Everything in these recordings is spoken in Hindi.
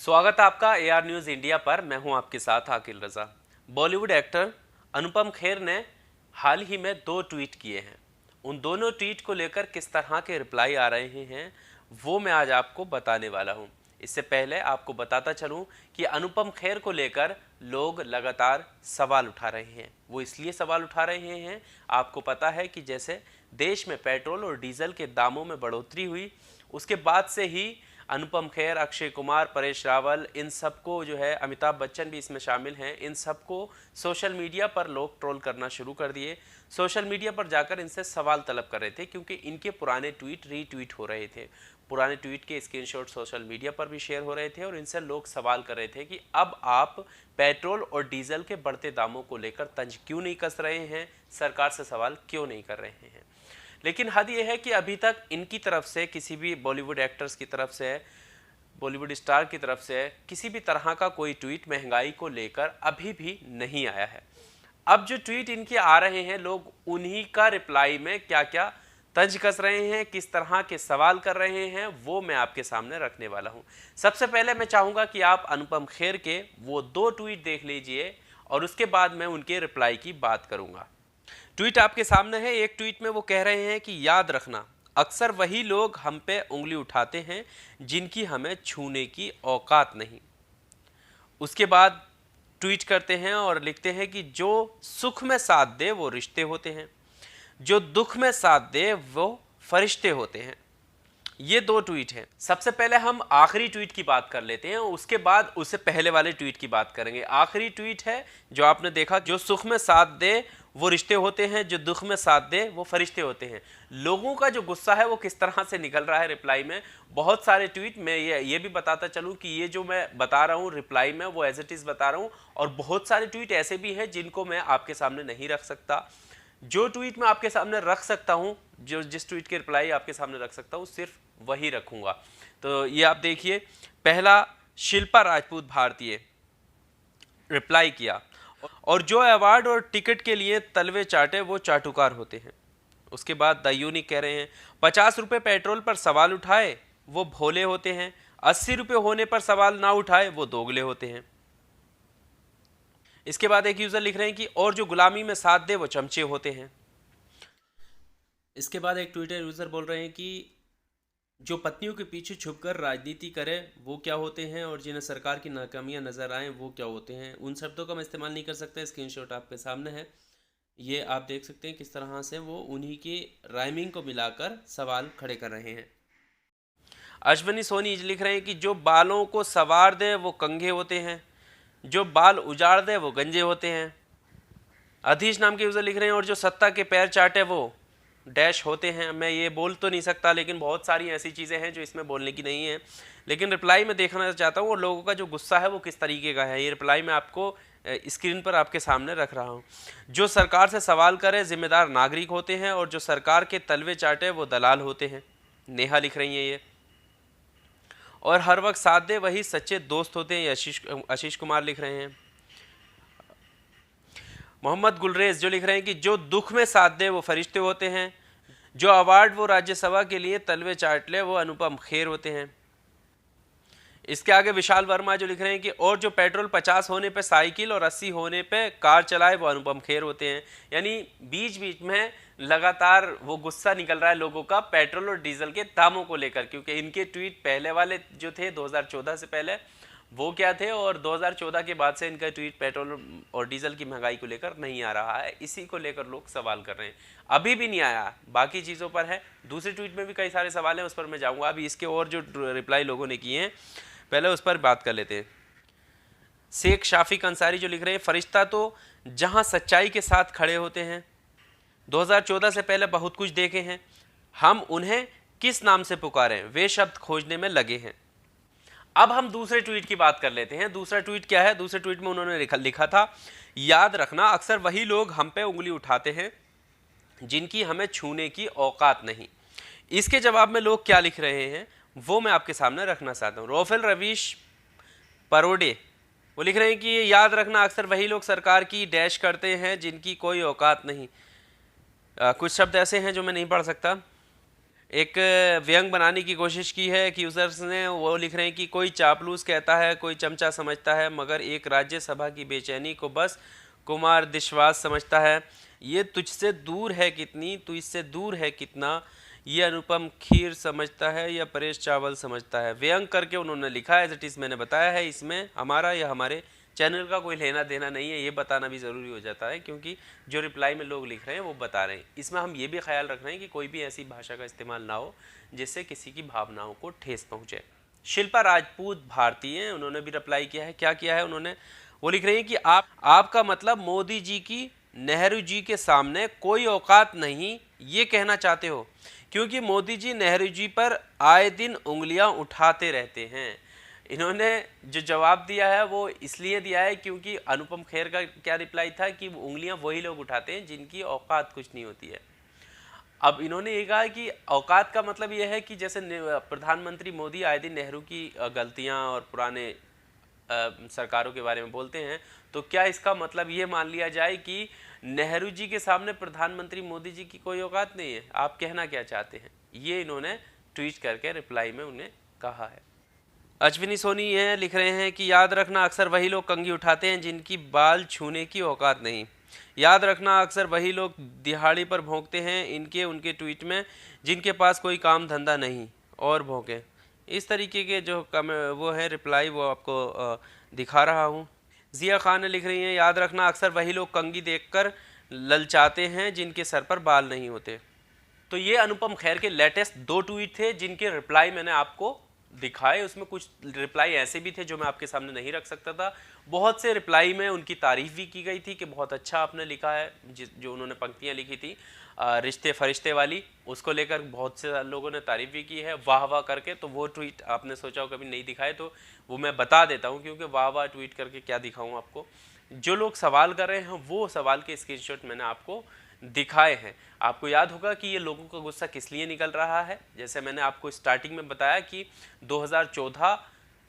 स्वागत है आपका एआर न्यूज़ इंडिया पर। मैं हूं आपके साथ आकिल रजा। बॉलीवुड एक्टर अनुपम खेर ने हाल ही में 2 ट्वीट किए हैं। उन दोनों ट्वीट को लेकर किस तरह के रिप्लाई आ रहे हैं वो मैं आज आपको बताने वाला हूं। इससे पहले आपको बताता चलूं कि अनुपम खेर को लेकर लोग लगातार सवाल उठा रहे हैं। वो इसलिए सवाल उठा रहे हैं, आपको पता है कि जैसे देश में पेट्रोल और डीजल के दामों में बढ़ोतरी हुई, उसके बाद से ही अनुपम खेर, अक्षय कुमार, परेश रावल, इन सबको जो है, अमिताभ बच्चन भी इसमें शामिल हैं, इन सबको सोशल मीडिया पर लोग ट्रोल करना शुरू कर दिए। सोशल मीडिया पर जाकर इनसे सवाल तलब कर रहे थे क्योंकि इनके पुराने ट्वीट रीट्वीट हो रहे थे। पुराने ट्वीट के स्क्रीनशॉट सोशल मीडिया पर भी शेयर हो रहे थे और इनसे लोग सवाल कर रहे थे कि अब आप पेट्रोल और डीजल के बढ़ते दामों को लेकर तंज क्यों नहीं कस रहे हैं, सरकार से सवाल क्यों नहीं कर रहे हैं। लेकिन हद यह है कि अभी तक इनकी तरफ से, किसी भी बॉलीवुड एक्टर्स की तरफ से, बॉलीवुड स्टार की तरफ से किसी भी तरह का कोई ट्वीट महंगाई को लेकर अभी भी नहीं आया है। अब जो ट्वीट इनके आ रहे हैं, लोग उन्हीं का रिप्लाई में क्या क्या तंज कस रहे हैं, किस तरह के सवाल कर रहे हैं, वो मैं आपके सामने रखने वाला हूं। सबसे पहले मैं चाहूंगा कि आप अनुपम खेर के वो 2 ट्वीट देख लीजिए और उसके बाद मैं उनके रिप्लाई की बात करूंगा। ट्वीट आपके सामने है। एक ट्वीट में वो कह रहे हैं कि याद रखना, अक्सर वही लोग हम पे उंगली उठाते हैं जिनकी हमें छूने की औकात नहीं। उसके बाद ट्वीट करते हैं और लिखते हैं कि जो सुख में साथ दे वो रिश्ते होते हैं, जो दुख में साथ दे वो फरिश्ते होते हैं। ये 2 ट्वीट हैं। सबसे पहले हम आखिरी ट्वीट की बात कर लेते हैं, उसके बाद उससे पहले वाले ट्वीट की बात करेंगे। आखिरी ट्वीट है जो आपने देखा, जो सुख में साथ दे वो रिश्ते होते हैं, जो दुख में साथ दे वो फरिश्ते होते हैं। लोगों का जो गुस्सा है वो किस तरह से निकल रहा है रिप्लाई में। बहुत सारे ट्वीट में ये भी बताता चलूं कि ये जो मैं बता रहा हूं रिप्लाई में वो एज इट इज बता रहा हूं, और बहुत सारे ट्वीट ऐसे भी हैं जिनको मैं आपके सामने नहीं रख सकता। जो ट्वीट मैं आपके सामने रख सकता हूं, जो जिस ट्वीट के रिप्लाई आपके सामने रख सकता हूं, सिर्फ वही रखूंगा। तो ये आप देखिए, पहला शिल्पा राजपूत भारतीय रिप्लाई किया, और जो अवार्ड और टिकट के लिए तलवे चाटे वो चाटुकार होते हैं। उसके बाद द यूनिक कह रहे हैं 50 रुपये पेट्रोल पर सवाल उठाए वो भोले होते हैं, 80 रुपये होने पर सवाल ना उठाए वो दोगले होते हैं। इसके बाद एक यूजर लिख रहे हैं कि और जो गुलामी में साथ दे वो चमचे होते हैं। इसके बाद एक ट्विटर यूजर बोल रहे हैं कि जो पत्नियों के पीछे छुपकर राजनीति करे वो क्या होते हैं, और जिन्हें सरकार की नाकामियां नजर आए वो क्या होते हैं। उन शब्दों का मैं इस्तेमाल नहीं कर सकता। स्क्रीनशॉट आपके सामने है, ये आप देख सकते हैं किस तरह से वो उन्हीं की राइमिंग को मिलाकर सवाल खड़े कर रहे हैं। अश्वनी सोनी लिख रहे हैं कि जो बालों को संवार दे वो कंघे होते हैं, जो बाल उजाड़ दे वो गंजे होते हैं। अधीश नाम के यूजर लिख रहे हैं और जो सत्ता के पैर चाटे वो डैश होते हैं। मैं ये बोल तो नहीं सकता, लेकिन बहुत सारी ऐसी चीज़ें हैं जो इसमें बोलने की नहीं है, लेकिन रिप्लाई में देखना चाहता हूँ और लोगों का जो गुस्सा है वो किस तरीके का है। ये रिप्लाई मैं आपको स्क्रीन पर आपके सामने रख रहा हूँ। जो सरकार से सवाल करे जिम्मेदार नागरिक होते हैं, और जो सरकार के तलवे चाटे वो दलाल होते हैं। नेहा लिख रही हैं ये, और हर वक्त साथ दे वही सच्चे दोस्त होते हैं। ये आशीष कुमार लिख रहे हैं। मोहम्मद गुलरेज जो लिख रहे हैं कि जो दुख में साथ दे वो फरिश्ते होते हैं, जो अवार्ड वो राज्यसभा के लिए तलवे चाट ले वो अनुपम खेर होते हैं। इसके आगे विशाल वर्मा जो लिख रहे हैं कि और जो पेट्रोल 50 होने पे साइकिल और 80 होने पे कार चलाए वो अनुपम खेर होते हैं। यानी बीच बीच में लगातार वो गुस्सा निकल रहा है लोगों का पेट्रोल और डीजल के दामों को लेकर, क्योंकि इनके ट्वीट पहले वाले जो थे 2014 से पहले वो क्या थे, और 2014 के बाद से इनका ट्वीट पेट्रोल और डीजल की महंगाई को लेकर नहीं आ रहा है। इसी को लेकर लोग सवाल कर रहे हैं। अभी भी नहीं आया, बाकी चीज़ों पर है। दूसरे ट्वीट में भी कई सारे सवाल हैं, उस पर मैं जाऊंगा। अभी इसके और जो रिप्लाई लोगों ने किए हैं पहले उस पर बात कर लेते हैं। शेख शाफिक अंसारी जो लिख रहे हैं फरिश्ता तो जहां सच्चाई के साथ खड़े होते हैं, 2014 से पहले बहुत कुछ देखे हैं, हम उन्हें किस नाम से पुकारें, वे शब्द खोजने में लगे हैं। अब हम दूसरे ट्वीट की बात कर लेते हैं। दूसरा ट्वीट क्या है? दूसरे ट्वीट में उन्होंने लिखा था, याद रखना अक्सर वही लोग हम पे उंगली उठाते हैं जिनकी हमें छूने की औकात नहीं। इसके जवाब में लोग क्या लिख रहे हैं वो मैं आपके सामने रखना चाहता हूँ। रोफेल रवीश परोडे वो लिख रहे हैं कि याद रखना अक्सर वही लोग सरकार की डैश करते हैं जिनकी कोई औकात नहीं। कुछ शब्द ऐसे हैं जो मैं नहीं पढ़ सकता। एक व्यंग बनाने की कोशिश की है कि यूजर्स ने। वो लिख रहे हैं कि कोई चापलूस कहता है, कोई चमचा समझता है, मगर एक राज्यसभा की बेचैनी को बस कुमार विश्वास समझता है। ये तुझसे दूर है कितनी, तू इससे दूर है कितना, ये अनुपम खीर समझता है या परेश चावल समझता है। व्यंग करके उन्होंने लिखा है, एज इट इज़ मैंने बताया है। इसमें हमारा या हमारे चैनल का कोई लेना देना नहीं है, ये बताना भी ज़रूरी हो जाता है, क्योंकि जो रिप्लाई में लोग लिख रहे हैं वो बता रहे हैं। इसमें हम ये भी ख्याल रख रहे हैं कि कोई भी ऐसी भाषा का इस्तेमाल ना हो जिससे किसी की भावनाओं को ठेस पहुँचे। शिल्पा राजपूत भारतीय हैं, उन्होंने भी रिप्लाई किया है। क्या किया है उन्होंने? वो लिख रही हैं कि आपका मतलब मोदी जी की नेहरू जी के सामने कोई औकात नहीं, ये कहना चाहते हो, क्योंकि मोदी जी नेहरू जी पर आए दिन उंगलियां उठाते रहते हैं। इन्होंने जो जवाब दिया है वो इसलिए दिया है क्योंकि अनुपम खेर का क्या रिप्लाई था कि उंगलियां वही लोग उठाते हैं जिनकी औकात कुछ नहीं होती है। अब इन्होंने ये कहा कि औकात का मतलब ये है कि जैसे प्रधानमंत्री मोदी आए दिन नेहरू की गलतियां और पुराने सरकारों के बारे में बोलते हैं, तो क्या इसका मतलब ये मान लिया जाए कि नेहरू जी के सामने प्रधानमंत्री मोदी जी की कोई औकात नहीं है? आप कहना क्या चाहते हैं? ये इन्होंने ट्वीट करके रिप्लाई में उन्हें कहा है। अश्विनी सोनी ये लिख रहे हैं कि याद रखना अक्सर वही लोग कंघी उठाते हैं जिनकी बाल छूने की औकात नहीं। याद रखना अक्सर वही लोग दिहाड़ी पर भौंकते हैं इनके उनके ट्वीट में जिनके पास कोई काम धंधा नहीं और भौंके। इस तरीके के जो वो है रिप्लाई वो आपको दिखा रहा हूँ। जिया खान ने लिख रही हैं, याद रखना अक्सर वही लोग कंघी देखकर ललचाते हैं जिनके सर पर बाल नहीं होते। तो ये अनुपम खेर के लेटेस्ट 2 ट्वीट थे जिनके रिप्लाई मैंने आपको दिखाए। उसमें कुछ रिप्लाई ऐसे भी थे जो मैं आपके सामने नहीं रख सकता था। बहुत से रिप्लाई में उनकी तारीफ भी की गई थी कि बहुत अच्छा आपने लिखा है। जो उन्होंने पंक्तियां लिखी थी रिश्ते फरिश्ते वाली, उसको लेकर बहुत से लोगों ने तारीफ भी की है वाह वाह करके। तो वो ट्वीट आपने सोचा हो कभी नहीं दिखाए, तो वो मैं बता देता हूँ, क्योंकि वाह वाह ट्वीट करके क्या दिखाऊँ आपको। जो लोग सवाल कर रहे हैं वो सवाल के स्क्रीनशॉट मैंने आपको दिखाए हैं। आपको याद होगा कि ये लोगों का गुस्सा किस लिए निकल रहा है। जैसे मैंने आपको स्टार्टिंग में बताया कि 2014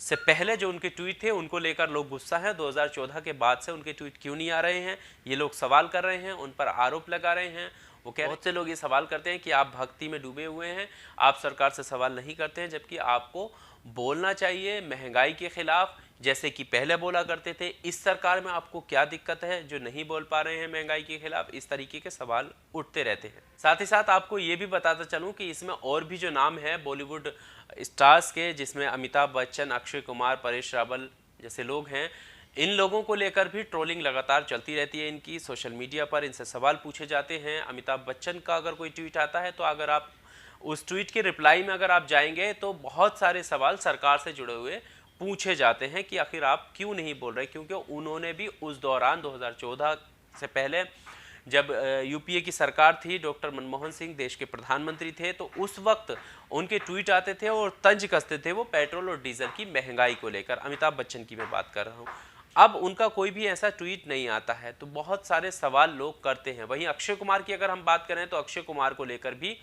से पहले जो उनके ट्वीट थे उनको लेकर लोग गुस्सा हैं। 2014 के बाद से उनके ट्वीट क्यों नहीं आ रहे हैं, ये लोग सवाल कर रहे हैं, उन पर आरोप लगा रहे हैं। वो बहुत से लोग ये सवाल करते हैं कि आप भक्ति में डूबे हुए हैं, आप सरकार से सवाल नहीं करते हैं, जबकि आपको बोलना चाहिए महंगाई के खिलाफ, जैसे कि पहले बोला करते थे। इस सरकार में आपको क्या दिक्कत है जो नहीं बोल पा रहे हैं महंगाई के खिलाफ? इस तरीके के सवाल उठते रहते हैं। साथ ही साथ आपको ये भी बताता चलूं कि इसमें और भी जो नाम है बॉलीवुड स्टार्स के, जिसमें अमिताभ बच्चन, अक्षय कुमार, परेश रावल जैसे लोग हैं, इन लोगों को लेकर भी ट्रोलिंग लगातार चलती रहती है इनकी। सोशल मीडिया पर इनसे सवाल पूछे जाते हैं। अमिताभ बच्चन का अगर कोई ट्वीट आता है तो अगर आप उस ट्वीट के रिप्लाई में अगर आप जाएंगे तो बहुत सारे सवाल सरकार से जुड़े हुए पूछे जाते हैं कि आखिर आप क्यों नहीं बोल रहे, क्योंकि उन्होंने भी उस दौरान 2014 से पहले जब यूपीए की सरकार थी, डॉक्टर मनमोहन सिंह देश के प्रधानमंत्री थे, तो उस वक्त उनके ट्वीट आते थे और तंज कसते थे वो पेट्रोल और डीजल की महंगाई को लेकर। अमिताभ बच्चन की मैं बात कर रहा हूँ। अब उनका कोई भी ऐसा ट्वीट नहीं आता है, तो बहुत सारे सवाल लोग करते हैं। वहीं अक्षय कुमार की अगर हम बात करें तो अक्षय कुमार को लेकर भी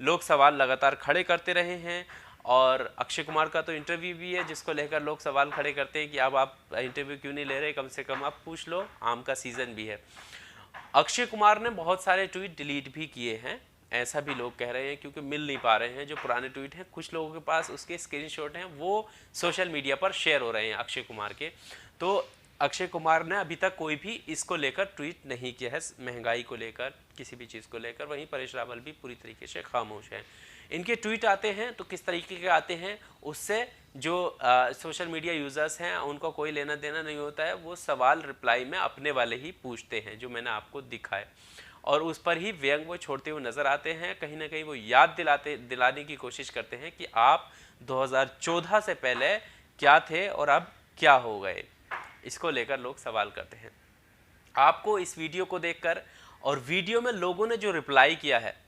लोग सवाल लगातार खड़े करते रहे हैं। और अक्षय कुमार का तो इंटरव्यू भी है जिसको लेकर लोग सवाल खड़े करते हैं कि अब आप इंटरव्यू क्यों नहीं ले रहे, कम से कम आप पूछ लो, आम का सीज़न भी है। अक्षय कुमार ने बहुत सारे ट्वीट डिलीट भी किए हैं, ऐसा भी लोग कह रहे हैं, क्योंकि मिल नहीं पा रहे हैं जो पुराने ट्वीट हैं। कुछ लोगों के पास उसके स्क्रीनशॉट हैं, वो सोशल मीडिया पर शेयर हो रहे हैं अक्षय कुमार के। तो अक्षय कुमार ने अभी तक कोई भी इसको लेकर ट्वीट नहीं किया है, महंगाई को लेकर, किसी भी चीज़ को लेकर। वहीं परेश रावल भी पूरी तरीके से खामोश हैं। इनके ट्वीट आते हैं तो किस तरीके के आते हैं, उससे जो सोशल मीडिया यूज़र्स हैं उनको कोई लेना देना नहीं होता है। वो सवाल रिप्लाई में अपने वाले ही पूछते हैं जो मैंने आपको दिखाए, और उस पर ही व्यंग वो छोड़ते हुए नज़र आते हैं। कहीं ना कहीं वो याद दिलाने की कोशिश करते हैं कि आप 2014 से पहले क्या थे और अब क्या हो गए। इसको लेकर लोग सवाल करते हैं। आपको इस वीडियो को देखकर और वीडियो में लोगों ने जो रिप्लाई किया है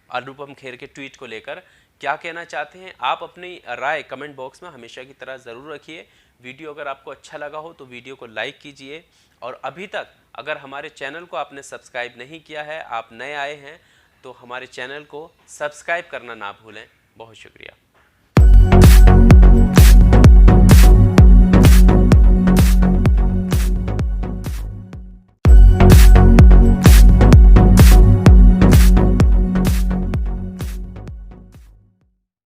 अनुपम खेर के ट्वीट को लेकर, क्या कहना चाहते हैं? आप अपनी राय कमेंट बॉक्स में हमेशा की तरह ज़रूर रखिए। वीडियो अगर आपको अच्छा लगा हो तो वीडियो को लाइक कीजिए, और अभी तक अगर हमारे चैनल को आपने सब्सक्राइब नहीं किया है, आप नए आए हैं, तो हमारे चैनल को सब्सक्राइब करना ना भूलें। बहुत शुक्रिया।